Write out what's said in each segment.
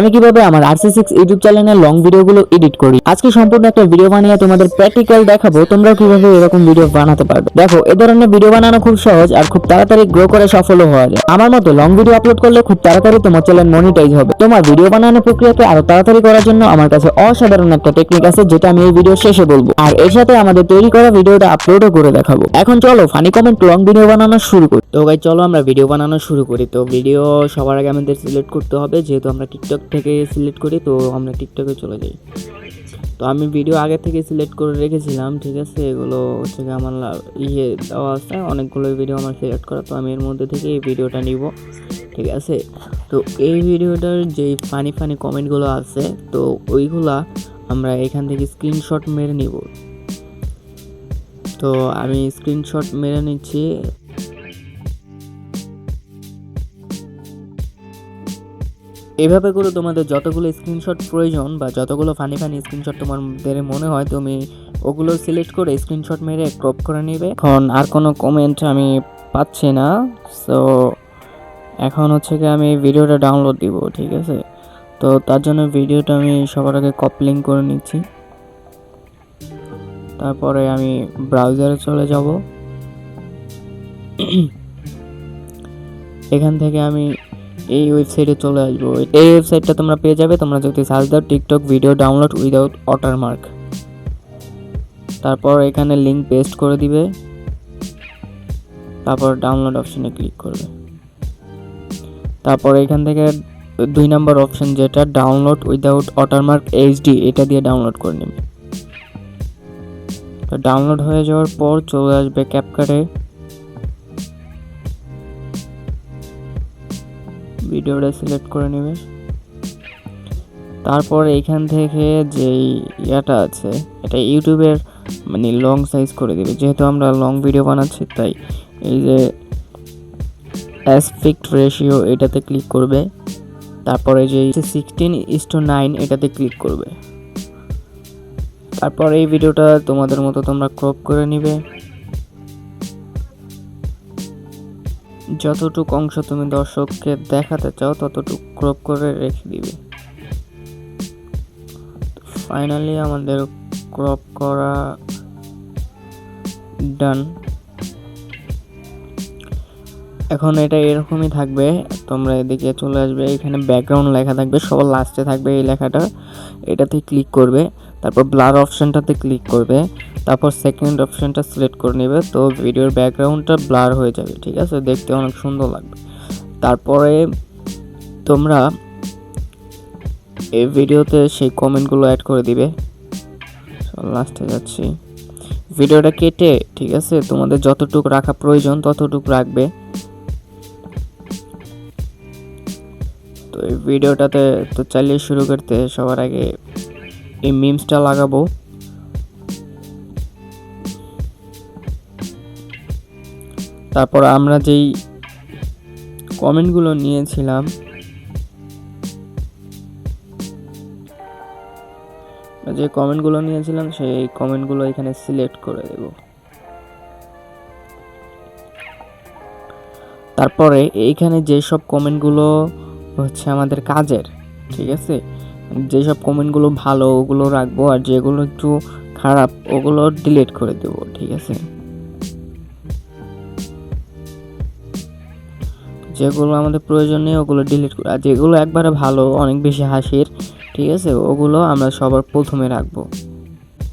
আমি কিভাবে আমার RC6 ইউটিউব চ্যানেলের লং ভিডিওগুলো এডিট করি। আজকে সম্পূর্ণ একটা ভিডিও বানিয়ে তোমাদের প্র্যাকটিক্যাল দেখাবো তোমরা কিভাবে এরকম ভিডিও বানাতে পারবে। দেখো, এই ধরনের ভিডিও বানানো খুব সহজ আর খুব তাড়াতাড়ি গ্রো করে সফল হওয়া যায়। আমার মতো লং ভিডিও আপলোড করলে খুব তাড়াতাড়ি তোমার চ্যানেল মনিটাইজ হবে। তোমার ভিডিও বানানোর প্রক্রিয়াকে আরো তাড়াতাড়ি করার জন্য আমার কাছে অসাধারণ একটা টেকনিক আছে, যেটা আমি এই ভিডিও শেষে বলবো। আর এর সাথে আমাদের তৈরি করা ভিডিওটা আপলোডও করে দেখাবো। এখন চলো ফানি কমেন্ট লং ভিডিও বানানো শুরু করি। তো গাইস, চলো আমরা ভিডিও বানানো শুরু করি। তো ভিডিও সবার আগে আমাদের সিলেক্ট করতে হবে, যেহেতু আমরা টিকটক থেকে সিলেক্ট করি, তো আমরা টিকটকে চলে যাই। তো আমি ভিডিও আগে থেকে সিলেক্ট করে রেখেছিলাম, ঠিক আছে। এগুলো হচ্ছে আমার দেওয়া আছে, অনেকগুলো ভিডিও আমার সিলেক্ট করা। তো আমি এর মধ্যে থেকে এই ভিডিওটা নিব, ঠিক আছে। তো এই ভিডিওটার যে ফানি ফানি কমেন্টগুলো আছে, তো ওইগুলা আমরা এখান থেকে স্ক্রিনশট মেরে নিব। তো আমি স্ক্রিনশট মেরে নিচ্ছি। এভাবে করে তোমাদের যতগুলো স্ক্রিনশট প্রয়োজন বা যতগুলো ফানি ফানি স্ক্রিনশট তোমাদের মনে হয়, তুমি ওগুলো সিলেক্ট করে স্ক্রিনশট মেরে ক্রপ করে নেবে। এখন আর কোনো কমেন্ট আমি পাচ্ছি না, সো এখন হচ্ছে কি আমি ভিডিওটা ডাউনলোড দিব, ঠিক আছে। তো তার জন্য ভিডিওটা আমি সবার আগে কপি লিংক করে নিচ্ছি। তারপরে আমি ব্রাউজারে চলে যাব। এখান থেকে আমি এই ওয়েবসাইটে চলে আসবো। এই ওয়েবসাইটটা তোমরা পেয়ে যাবে, তোমরা যদি সার্চ দাও TikTok video download without watermark. তারপর এখানে লিংক পেস্ট করে দিবে, তারপর ডাউনলোড অপশনে ক্লিক করবে। তারপর এখান থেকে 2 নম্বর অপশন, যেটা ডাউনলোড উইদাউট ওয়াটারমার্ক HD, এটা দিয়ে ডাউনলোড করে নেবে। তো ডাউনলোড হয়ে যাওয়ার পর চলে আসবে ক্যাপকাটে, ভিডিওটা সিলেক্ট করে নেবে। তারপর এইখান থেকে যেই ইয়াটা আছে, এটা ইউটিউবের মানে লং সাইজ করে দিবে, যেহেতু আমরা লং ভিডিও বানাচ্ছি। তাই এই যে অ্যাসপেক্ট রেশিও, এটাতে ক্লিক করবে। তারপরে যে 16:9 এটাতে ক্লিক করবে। তারপর এই ভিডিওটা তোমাদের মতো তোমরা ক্রপ করে নিবে। যতটুকু অংশ তুমি দর্শককে দেখাতে চাও ততটুকু ক্রপ করে রেখে দিবে। ফাইনালি আমাদের ক্রপ করা ডান। এখন এটা এরকমই থাকবে। তোমরা এদিকে চলে আসবে, এখানে ব্যাকগ্রাউন্ড লেখা থাকবে, সবার লাস্টে থাকবে এই লেখাটা। এটাতে ক্লিক করবে, তারপর ব্লার অপশনটাতে ক্লিক করবে, তারপর সেকেন্ড অপশনটা সিলেক্ট করে নেবে। তো ভিডিওর ব্যাকগ্রাউন্ডটা ব্লার হয়ে যাবে, ঠিক আছে, দেখতে অনেক সুন্দর লাগবে। তারপরে তোমরা এই ভিডিওতে সেই কমেন্টগুলো অ্যাড করে দিবে। লাস্টে যাচ্ছি, ভিডিওটা কেটে, ঠিক আছে, তোমাদের যতটুকু রাখা প্রয়োজন ততটুকু রাখবে। তো এই ভিডিওটাতে তো চালিয়ে শুরু করতে সবার আগে এই মিমসটা লাগাবো। তারপর আমরা যেই কমেন্টগুলো নিয়েছিলাম, সেই কমেন্টগুলো এখানে সিলেক্ট করে দেব। তারপরে এইখানে যেসব কমেন্টগুলো হচ্ছে আমাদের কাজের, ঠিক আছে, যেসব কমেন্টগুলো ভালো ওগুলো রাখবো, আর যেগুলো একটু খারাপ ওগুলো ডিলিট করে দেব, ঠিক আছে। যেগুলো আমাদের প্রয়োজন নেই ওগুলো ডিলিট করে, আর যেগুলো একবারে ভালো, অনেক বেশি হাসির, ঠিক আছে, ওগুলো আমরা সবার প্রথমে রাখবো।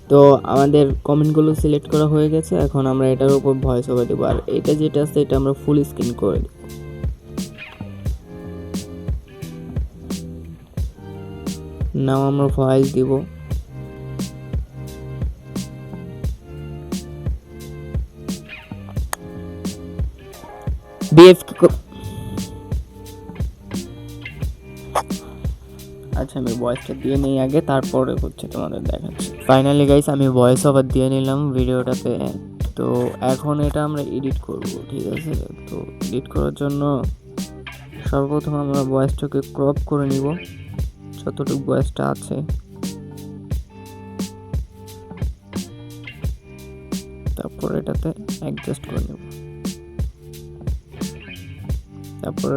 তো আমাদের কমেন্টগুলো সিলেক্ট করা হয়ে গেছে। এখন আমরা এটার উপর ভয়েস ওভার দেবো, আর এটা যেটা আছে এটা আমরা ফুল স্ক্রিন করে দেবো। নাও আমরা ভয়েস দিব। আচ্ছা, আমি ভয়েসটা দিয়ে নিই আগে, তারপরে হচ্ছে তোমাদের দেখাচ্ছি। ফাইনালি গাইস, আমি ভয়েস ওভার দিয়ে নিলাম ভিডিওটাতে। তো এখন এটা আমরা এডিট করব, ঠিক আছে। তো এডিট করার জন্য সর্বপ্রথম আমরা ভয়েসটাকে ক্রপ করে নিব, যতটুকু ভয়েসটা আছে। তারপর এটাতে অ্যাডজাস্ট করে নেব। তারপর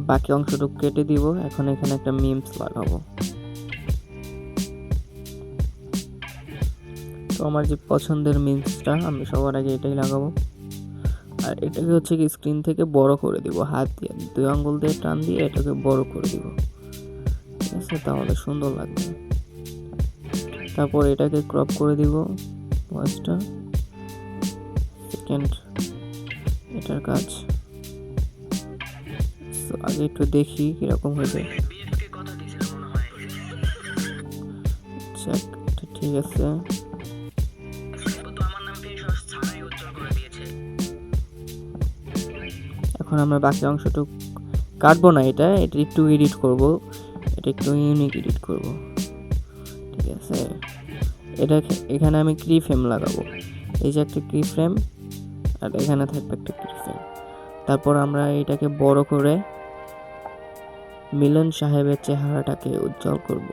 বাকি অংশটুকু কেটে দিব। এখন এখানে একটা মিমস লাগাবো। তো আমার যে পছন্দের মিমসটা আমি সবার আগে এটাই লাগাবো। আর এটাকে হচ্ছে কি স্ক্রিন থেকে বড় করে দিব, হাত দিয়ে 2 আঙ্গুল দিয়ে টান দিয়ে এটাকে বড় করে দিব, ঠিক আছে? তাহলে সুন্দর লাগবে। তারপর এটাকে ক্রপ করে দিব ভয়েসটা। সেকেন্ড এটার কাজ আগে একটু দেখি কিরকম হয়েছে। এটা ঠিক আছে। এখন আমরা বাকি অংশটুকু কাটবো না, এটা একটু এডিট করব, এটা একটু ইউনিক এডিট করব, ঠিক আছে? এখানে আমি কি ফ্রেম লাগাবো, এই যে একটা কি ফ্রেম, আর এখানে থাকবে একটা কি ফ্রেম। তারপর আমরা এটাকে বড় করে মিলন সাহেবের চেহারাটাকে উজ্জ্বল করব।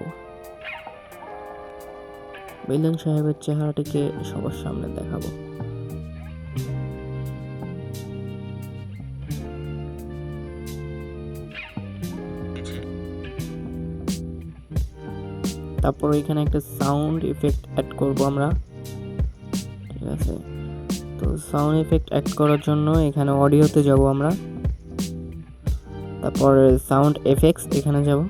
মিলন সাহেবের চেহারাটাকে সবার সামনে দেখাবো। তারপর এখানে একটা সাউন্ড ইফেক্ট অ্যাড করব আমরা, ঠিক আছে? তো সাউন্ড ইফেক্ট অ্যাড করার জন্য এখানে অডিওতে যাব আমরা, তারপর সাউন্ড এফেক্টস এখানে যাব।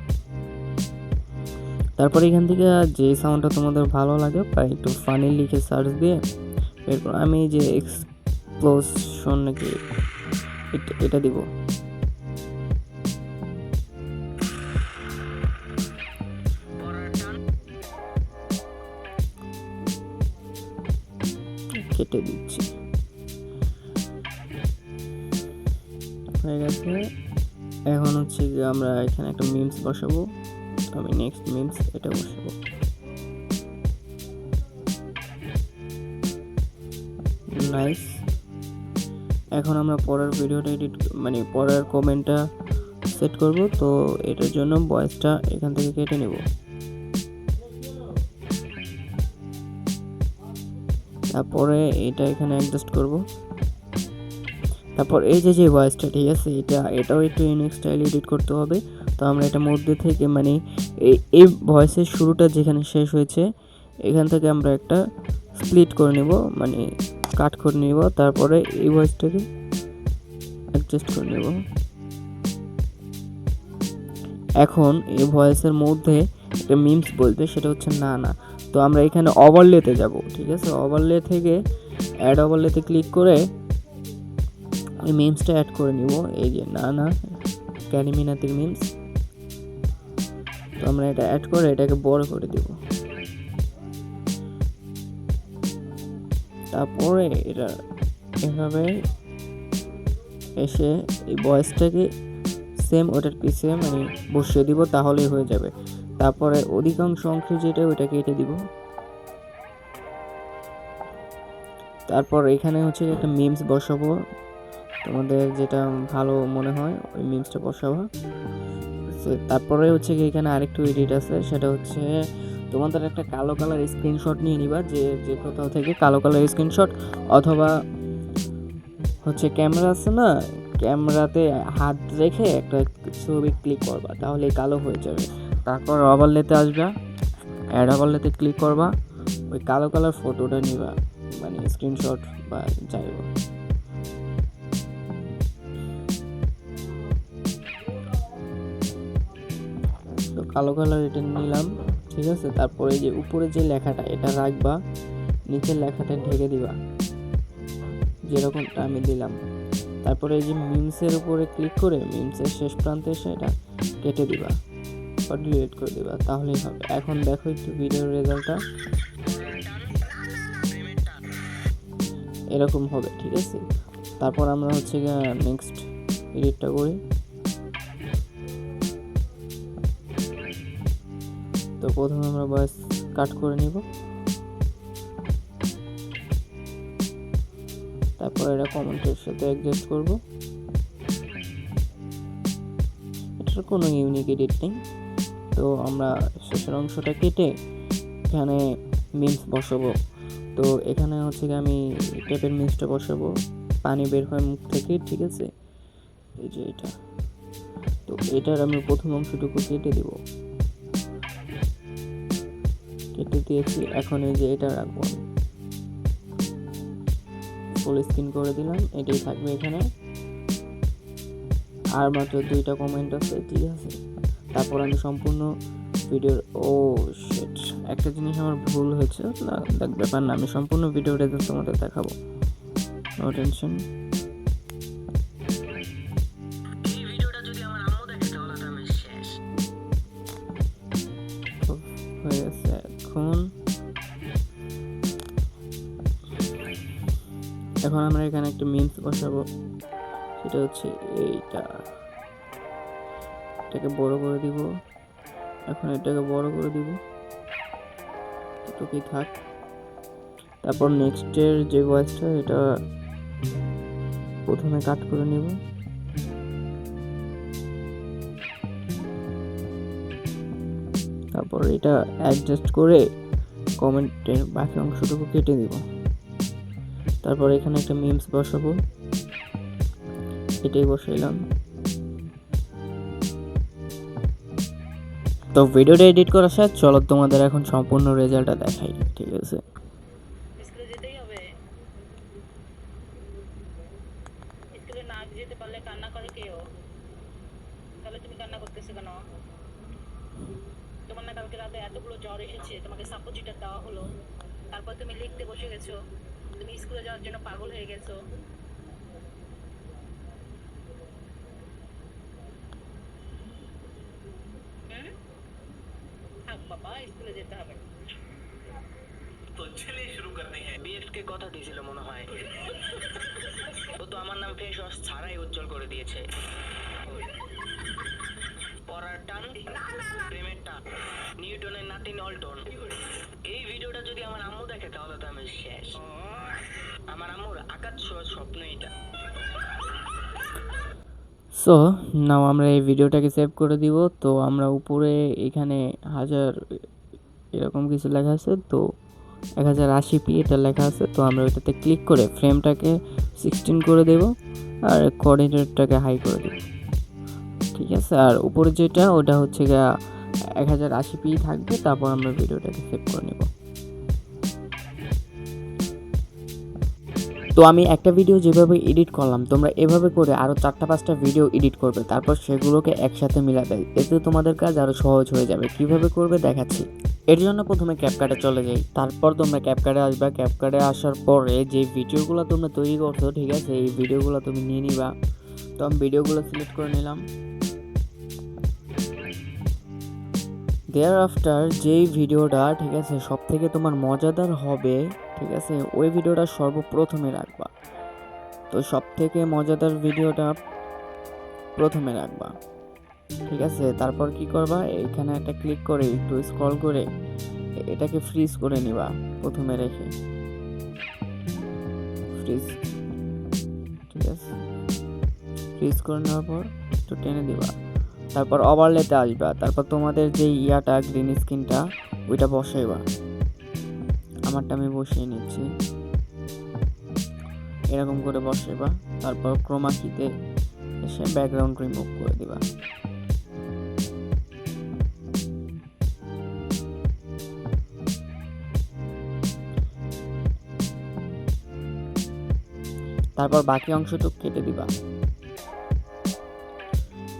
তারপর এখান থেকে যে সাউন্ডটা তোমাদের ভালো লাগে বা একটু ফানি লিখে সার্চ দিয়ে এরপর আমি যে এক্সপ্লোশন নাকি এটা দিব। কেটে দিচ্ছি, হয়ে গেছে। এখন হচ্ছে আমরা এখানে একটা মিমস বসাবো। আমি নেক্সট মিমস এটা বসাবো। নাইস। এখন আমরা পরের ভিডিওটা এডিট মানে পরের কমেন্টটা সেট করব। তো এটার জন্য ভয়েসটা এখান থেকে কেটে নেব। তারপরে এটা এখানে অ্যাডজাস্ট করব। তারপর এই যে ভয়েসটা, ঠিক আছে, এটাও একটু ইউনিক স্টাইল এডিট করতে হবে। তো আমরা এটা মধ্যে থেকে মানে এই ভয়েসের শুরুটা যেখানে শেষ হয়েছে এখান থেকে আমরা একটা স্প্লিট করে নেব, মানে কাট করে নেব। তারপরে এই ভয়েসটাকে অ্যাডজাস্ট করে নেব। এখন এই ভয়েসের মধ্যে একটা মিমস বলবে, সেটা হচ্ছে না না। তো আমরা এখানে ওভারলেতে যাব, ঠিক আছে? ওভারলে থেকে অ্যাড ওভারলেতে ক্লিক করে ওই মিমসটা অ্যাড করে নিব। এই যে না না ক্যারিমিনাতির মিমস। তো আমরা এটা অ্যাড করে এটাকে বড় করে দেব। তারপরে এটা এভাবে এসে এই ভয়েসটাকে সেম ওটার পিছে মানে বসিয়ে দিব, তাহলেই হয়ে যাবে। তারপরে অধিকাংশ অংশ যেটা ওটা কেটে দিব। তারপর এখানে হচ্ছে একটা মিমস বসাবো, তোমাদের যেটা ভালো মনে হয় ওই মিমসটা বসাবো। তারপরে হচ্ছে কি এখানে আরেকটু এডিট আছে, সেটা হচ্ছে তোমাদের একটা কালো কালার স্ক্রিনশট নিয়ে নিবা, যে কোথাও থেকে কালো কালার স্ক্রিনশট, অথবা হচ্ছে ক্যামেরা আছে না, ক্যামেরাতে হাত রেখে একটা ছবি ক্লিক করবা, তাহলে কালো হয়ে যাবে। তারপর ওভারলেতে আসবা, অ্যাড ওভারলেতে ক্লিক করবা, ওই কালো কালার ফটোটা নিবা, মানে স্ক্রিনশট বা যাই হোক। তো কালো কালার এটা নিলাম, ঠিক আছে? তারপরে যে উপরে যে লেখাটা এটা রাখবা, নিচের লেখাটা ঢেকে দিবা, যেরকমটা আমি দিলাম। তারপরে এই যে মিমসের উপরে ক্লিক করে মিমসের শেষ প্রান্তে এসে এটা কেটে দিবা বা ডিলিট করে দিবা, তাহলেই হবে। এখন দেখো একটু ভিডিওর রেজাল্টটা এরকম হবে, ঠিক আছে? তারপর আমরা হচ্ছে নেক্সট এডিটটা করি। তো প্রথমে আমরা ভয়েস কাট করে নিব, তারপর এটা কমেন্টের সাথে অ্যাডজাস্ট করব। এটার কোনো ইউনিক এডিট নেই। তো আমরা শেষের অংশটা কেটে এখানে মিমস বসাবো। তো এখানে হচ্ছে আমি টেপের মিমসটা বসাবো, পানি বের হয় মুখ থেকে, ঠিক আছে? এই যে এটা। তো এটার আমি প্রথম অংশটুকু কেটে দিব, কেটে দিয়েছি। এখন এই যে এটা রাখবো, ফুল স্ক্রিন করে দিলাম, এটাই থাকবে এখানে। আর মাত্র 2টা কমেন্ট আছে, ঠিক আছে। তারপর আমি সম্পূর্ণ ভিডিওর শিট, একটা জিনিস আমার ভুল হয়েছে, না দেখ ব্যাপার না, আমি সম্পূর্ণ ভিডিও রেজাল্ট তোমাদের দেখাবো, নো টেনশন। এই ভিডিওটা যদি আমার আম্মু দেখে তাহলে তো আমি শেষ হয়ে গেছে। এখন আমরা এখানে একটা মিমস বসাবো, সেটা হচ্ছে এটাকে বড় করে দিব। এখন এটাকে বড় করে দিব, এটুকুই থাক। তারপর নেক্সটের যে ভয়েসটা, এটা প্রথমে কাট করে নেব, তারপর এটা অ্যাডজাস্ট করে কমেন্টের বাকি অংশটুকু কেটে দিব। তারপর এখানে একটা মিমস বসাবো, এটাই বসাইলাম। তো ভিডিওটা এডিট করা শেষ, চলো তোমাদের এখন সম্পূর্ণ রেজাল্টটা দেখাই, ঠিক আছে। স্কুলে যেতেই হবে, স্কুলে না যেতে পারলে কান্না করে কেউ, তাহলে তুমি কান্না করতেছো কেন? তোমার না কালকে রাতে এতগুলো জ্বর এসেছে, তোমাকে সাপোজিটার দেওয়া হলো, তারপর তুমি লিখতে বসে গেছো, তুমি স্কুলে যাওয়ার জন্য পাগল হয়ে গেছো। থাক বাবা, স্কুলে যেতে হবে। তো চলিए শুরু করতে हैं। বিএফ কে কথা দিয়েছিল মনে হয়, ও তো আমার নাম ফেস ওয়াশ ছাড়াই উজ্জ্বল করে দিয়েছে। পড়ার টান, প্রেমের টান, নিউটনের নাতি নলটন। এই ভিডিওটা যদি আমার আম্মু দেখে তাহলে তো আমি শেষ। আমার আম্মুর আকাশ ছোঁয়ার স্বপ্ন এটা। সো নাও আমরা এই ভিডিওটাকে সেভ করে দিব। তো আমরা উপরে এখানে 1000 এরকম কিছু লেখা আছে, তো 1080p এটা লেখা আছে। তো আমরা ওইটাতে ক্লিক করে ফ্রেমটাকে 16 করে দেব আর কোঅর্ডিনেটটাকে হাই করে দেব, ঠিক আছে। আর উপরে যেটা ওটা হচ্ছে গিয়া 1080p থাকবে। তারপর আমরা ভিডিওটাকে সেভ করে নেব। তো আমি একটা ভিডিও যেভাবে এডিট করলাম, তোমরা এভাবে করে আরও 4টা-5টা ভিডিও এডিট করবে, তারপর সেগুলোকে একসাথে মিলাবে। এতে তোমাদের কাজ আরও সহজ হয়ে যাবে। কিভাবে করবে দেখাচ্ছি। এর জন্য প্রথমে ক্যাপকাটে চলে যাই, তারপর তোমরা ক্যাপকাটে আসবা। ক্যাপকাটে আসার পরে যে ভিডিওগুলো তোমরা তৈরি করছো, ঠিক আছে, এই ভিডিওগুলো তুমি নিয়ে নিবা। তো আমি ভিডিওগুলো সিলেক্ট করে নিলাম। দেয়ার আফটার যেই ভিডিওটা, ঠিক আছে, সব থেকে তোমার মজাদার হবে, ঠিক আছে, ওই ভিডিওটা সর্বপ্রথমে রাখবা। তো সব থেকে মজাদার ভিডিওটা প্রথমে রাখবা, ঠিক আছে। তারপর কি করবা, এখানে একটা ক্লিক করে একটু স্ক্রল করে এটাকে ফ্রিজ করে নিবা, প্রথমে রেখে ফ্রিজ, ঠিক আছে। ফ্রিজ করে নেওয়ার পর একটু টেনে দিবা। তারপর ওভারলেতে আসবা। তারপর তোমাদের যে ইয়াটা গ্রিন স্ক্রিনটা ওইটা বসাইবা। আমারটা আমি বসিয়ে নিচ্ছি, এরকম করে বসাইবা। তারপর ক্রোমা কিতে এসে ব্যাকগ্রাউন্ড রিমুভ করে দিবা। তারপর বাকি অংশটুকু কেটে দিবা।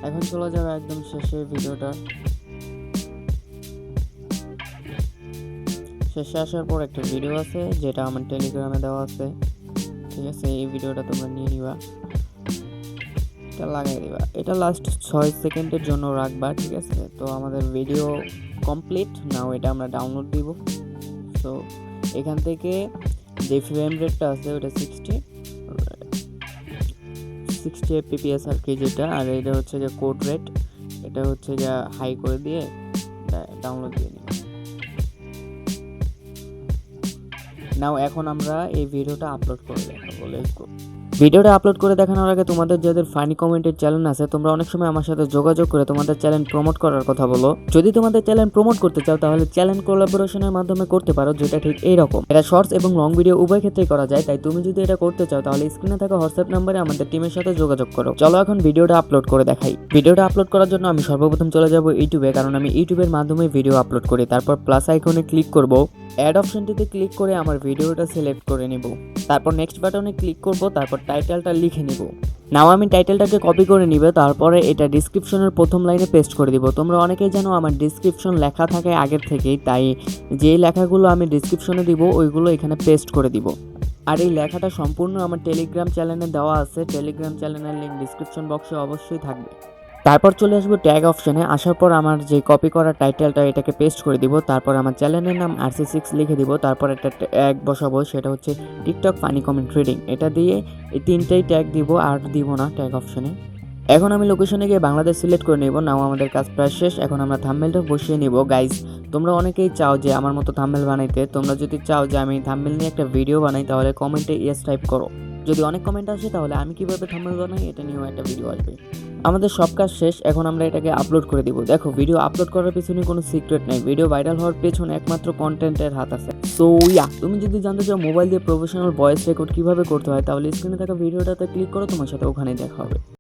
এখন চলে যাবে একদম শেষে ভিডিওটা। শেষে আসার পর একটা ভিডিও আছে যেটা আমার টেলিগ্রামে দেওয়া আছে, ঠিক আছে। এই ভিডিওটা তোমরা নিয়ে নিবা, এটা লাগাই দিবা। এটা লাস্ট 6 সেকেন্ডের জন্য রাখবা, ঠিক আছে। তো আমাদের ভিডিও কমপ্লিট নাও, এটা আমরা ডাউনলোড দিব। তো এখান থেকে যে ফ্রেম রেটটা আছে ওটা 60 fps আর কি যেটা, আর এটা হচ্ছে যে কোড রেট, এটা হচ্ছে যে হাই করে দিয়ে ডাউনলোড দিয়ে নিব। নাও এখন আমরা এই ভিডিওটা আপলোড করে দেখাবো। Let's go. ভিডিওটা আপলোড করে দেখানোর আগে তোমাদের যাদের ফানি কমেন্টের চ্যানেল আছে তোমরা অনেক সময় আমার সাথে যোগাযোগ করে তোমাদের চ্যানেল প্রমোট করার কথা বলো। যদি তোমাদের চ্যানেল প্রমোট করতে চাও তাহলে চ্যানেল কোলাবোরেশনের মাধ্যমে করতে পারো, যেটা ঠিক এইরকম। এটা শর্টস এবং লং ভিডিও উভয় ক্ষেত্রেই করা যায়, তাই তুমি যদি এটা করতে চাও তাহলে স্ক্রিনে থাকা হোয়াটসঅ্যাপ নম্বরে আমাদের টিমের সাথে যোগাযোগ করো। চলো এখন ভিডিওটা আপলোড করে দেখাই। ভিডিওটা আপলোড করার জন্য আমি সর্বপ্রথম চলে যাব ইউটিউবে, কারণ আমি ইউটিউবের মাধ্যমে ভিডিও আপলোড করি। তারপর প্লাস আইকনে ক্লিক করব, অ্যাড অপশনটিতে ক্লিক করে আমার ভিডিওটা সিলেক্ট করে নিব। তারপর নেক্সট বাটনে ক্লিক করব, তারপর টাইটেলটা লিখে নিব। নাও আমি টাইটেলটাকে কপি করে নিব, তারপরে এটা ডিসক্রিপশনের প্রথম লাইনে পেস্ট করে দিব। তোমরা অনেকেই জানো আমার ডিসক্রিপশন লেখা থাকে আগের থেকেই, তাই যেই লেখাগুলো আমি ডিসক্রিপশনে দিব ওইগুলো এখানে পেস্ট করে দিব। আর এই লেখাটা সম্পূর্ণ আমার টেলিগ্রাম চ্যানেলে দেওয়া আছে, টেলিগ্রাম চ্যানেলের লিঙ্ক ডিসক্রিপশন বক্সে অবশ্যই থাকবে। তারপর চলে আসবো ট্যাগ অপশনে, আসার পর আমার যে কপি করা টাইটেলটা এটাকে পেস্ট করে দিব। তারপর আমার চ্যানেলের নাম RC6 লিখে দিব। তারপর একটা ট্যাগ বসাবো, সেটা হচ্ছে টিকটক ফানি কমেন্ট রিডিং। এটা দিয়ে এই তিনটেই ট্যাগ দিব, আর দিব না ট্যাগ অপশনে। এখন আমি লোকেশনে গিয়ে বাংলাদেশ সিলেক্ট করে নেব। নাও আমাদের কাজ প্রায় শেষ, এখন আমরা থাম্বনেলটা বসিয়ে নিব। গাইজ, তোমরা অনেকেই চাও যে আমার মতো থাম্বনেল বানাইতে। তোমরা যদি চাও যে আমি থাম্বনেল নিয়ে একটা ভিডিও বানাই তাহলে কমেন্টে ইয়েস টাইপ করো। যদি অনেক কমেন্ট আসে তাহলে আমি কিভাবে থাম্বনেল বানাই এটা নিয়েও একটা ভিডিও আসবে। আমাদের সব কাজ শেষ, এখন আমরা এটাকে আপলোড করে দিব। দেখো, ভিডিও আপলোড করার পেছনে কোনো সিক্রেট নাই, ভিডিও ভাইরাল হওয়ার পেছনে একমাত্র কন্টেন্টের হাত আছে। সো তুমি যদি জানতে চাও মোবাইল দিয়ে প্রফেশনাল ভয়েস রেকর্ড কিভাবে করতে হয় তাহলে স্ক্রিনে থাকা ভিডিওটাতে ক্লিক করো, তোমার সাথে ওখানেই দেখা হবে।